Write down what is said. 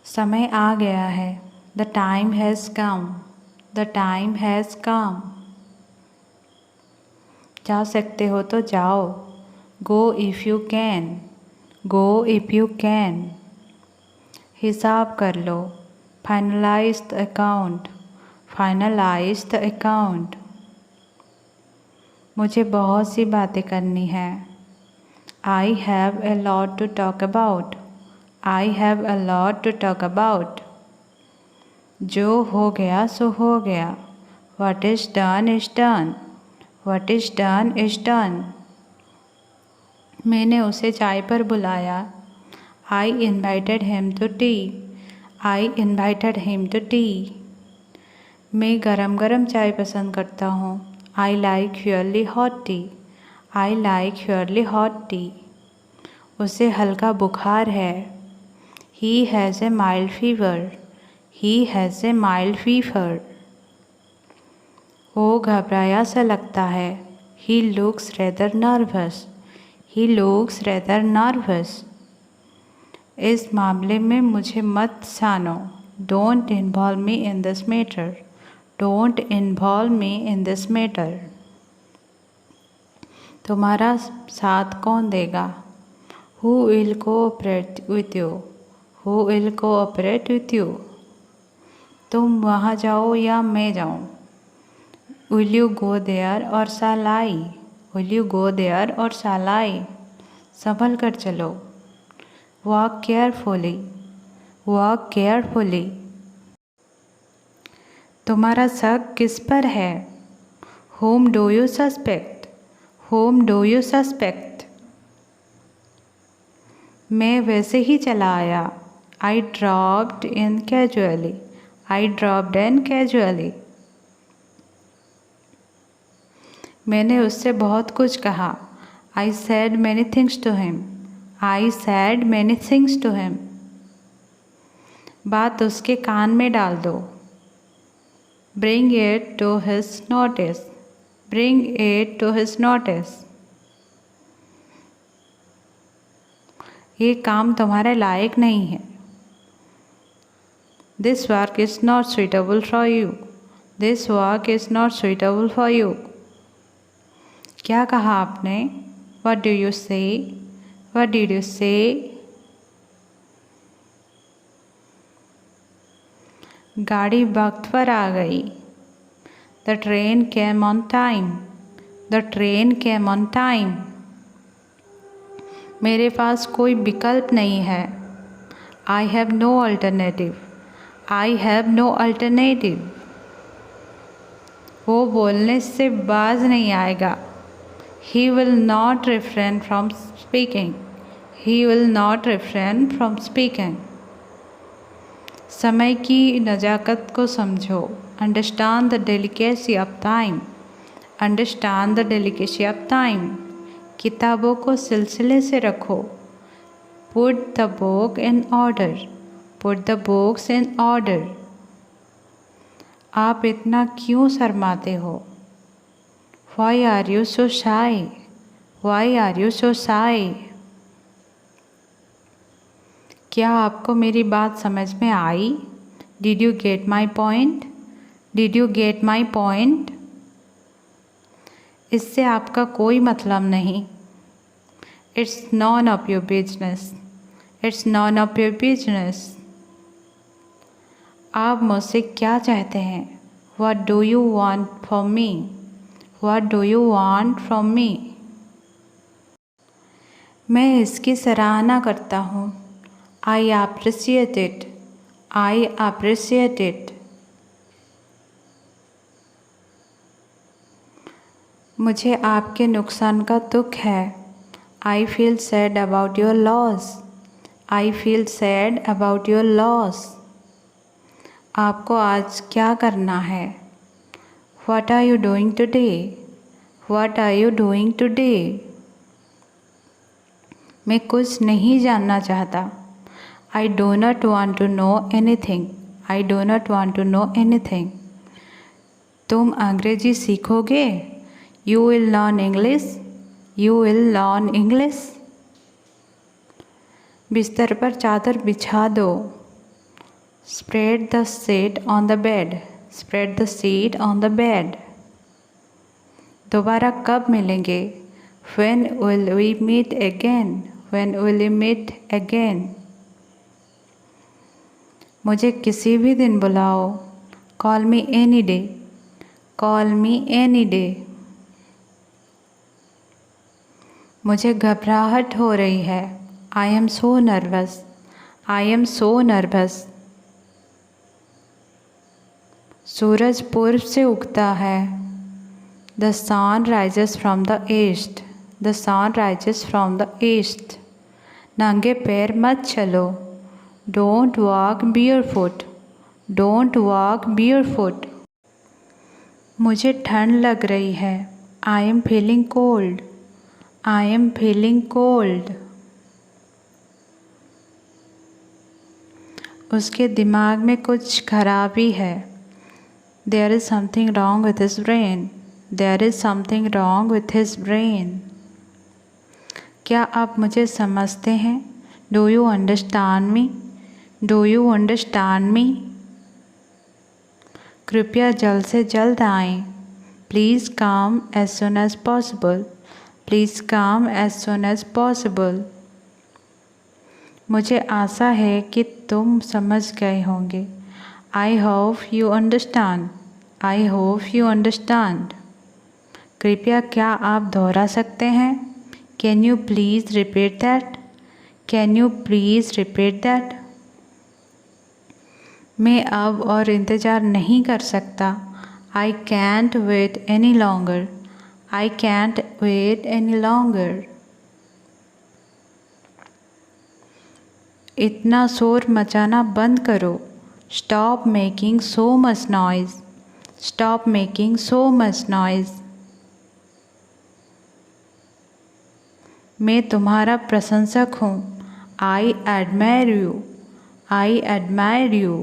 समय आ गया है। The time has come. The time has come. जा सकते हो तो जाओ। Go if you can. Go if you can. हिसाब कर लो। Finalise the account. Finalise the account. मुझे बहुत सी बातें करनी है। I have a lot to talk about. I have a lot to talk about. जो हो गया सो हो गया। What is done is done. What is done is done. मैंने उसे चाय पर बुलाया। I invited him to tea. I invited him to tea. मैं गरम गरम चाय पसंद करता हूँ। I like really hot tea. I like really hot tea. उसे हल्का बुखार है। He has a mild fever. He has a mild fever. वो घबराया सा लगता है। He looks rather nervous. He looks rather nervous. इस मामले में मुझे मत छानो। Don't involve me in this matter. Don't involve me in this matter. तुम्हारा साथ कौन देगा? Who will cooperate with you? Who will cooperate with you? तुम वहाँ जाओ या मैं जाऊँ? Will you go there or shall I? Will you go there or shall I? संभल कर चलो। Walk carefully. Walk carefully. तुम्हारा शक किस पर है? Whom do you suspect? Whom do you suspect? मैं वैसे ही चला आया। I dropped in casually. I dropped in casually. मैंने उससे बहुत कुछ कहा। I said many things to him. I said many things to him. बात उसके कान में डाल दो। Bring it to his notice. Bring it to his notice. ये काम तुम्हारे लायक नहीं है। This work is not suitable for you. This work is not suitable for you. क्या कहा आपने? What do you say? What did you say? गाड़ी वक्त पर आ गई। The train came on time. The train came on time. मेरे पास कोई विकल्प नहीं है। I have no alternative. I have no alternative. वो बोलने से बाज नहीं आएगा। He will not refrain from speaking. He will not refrain from speaking. समय की नज़ाकत को समझो। Understand the delicacy of time. Understand the delicacy of time. किताबों को सिलसिले से रखो। Put the book in order. Put the books in order. आप इतना क्यों शर्माते हो? Why are you so shy? Why are you so shy? क्या आपको मेरी बात समझ में आई? Did you get my point? Did you get my point? इससे आपका कोई मतलब नहीं। It's none of your business. It's none of your business. आप मुझसे क्या चाहते हैं? What do you want from me? What do you want from me? मैं इसकी सराहना करता हूँ। I appreciate it. I appreciate it. मुझे आपके नुकसान का दुख है। I feel sad about your loss. I feel sad about your loss. आपको आज क्या करना है? What are you doing today? What are you doing today? मैं कुछ नहीं जानना चाहता। I do not want to know anything. I do not want to know anything. तुम अंग्रेजी सीखोगे? You will learn English. You will learn English. बिस्तर पर चादर बिछा दो। Spread the sheet on the bed. Spread the sheet on the bed. दोबारा कब मिलेंगे? When will we meet again? When will we meet again? मुझे किसी भी दिन बुलाओ. Call me any day. Call me any day. मुझे घबराहट हो रही है. I am so nervous. I am so nervous. सूरज पूर्व से उगता है. The sun rises from the east. The sun rises from the east. नंगे पैर मत चलो. Don't walk barefoot. Don't walk barefoot. मुझे ठंड लग रही है. I am feeling cold. I am feeling cold. उसके दिमाग में कुछ खराबी है. There is something wrong with his brain. There is something wrong with his brain. क्या आप मुझे समझते हैं? Do you understand me? Do you understand me? कृपया जल्द से जल्द आएं. Please come as soon as possible. Please come as soon as possible. मुझे आशा है कि तुम समझ गए होंगे. I hope you understand. I hope you understand. कृपया क्या आप दोहरा सकते हैं? Can you please repeat that? Can you please repeat that? मैं अब और इंतज़ार नहीं कर सकता. I can't wait any longer. I can't wait any longer. इतना शोर मचाना बंद करो. Stop making so much noise. Stop making so much noise. मैं तुम्हारा प्रशंसक हूँ. I admire you. I admire you.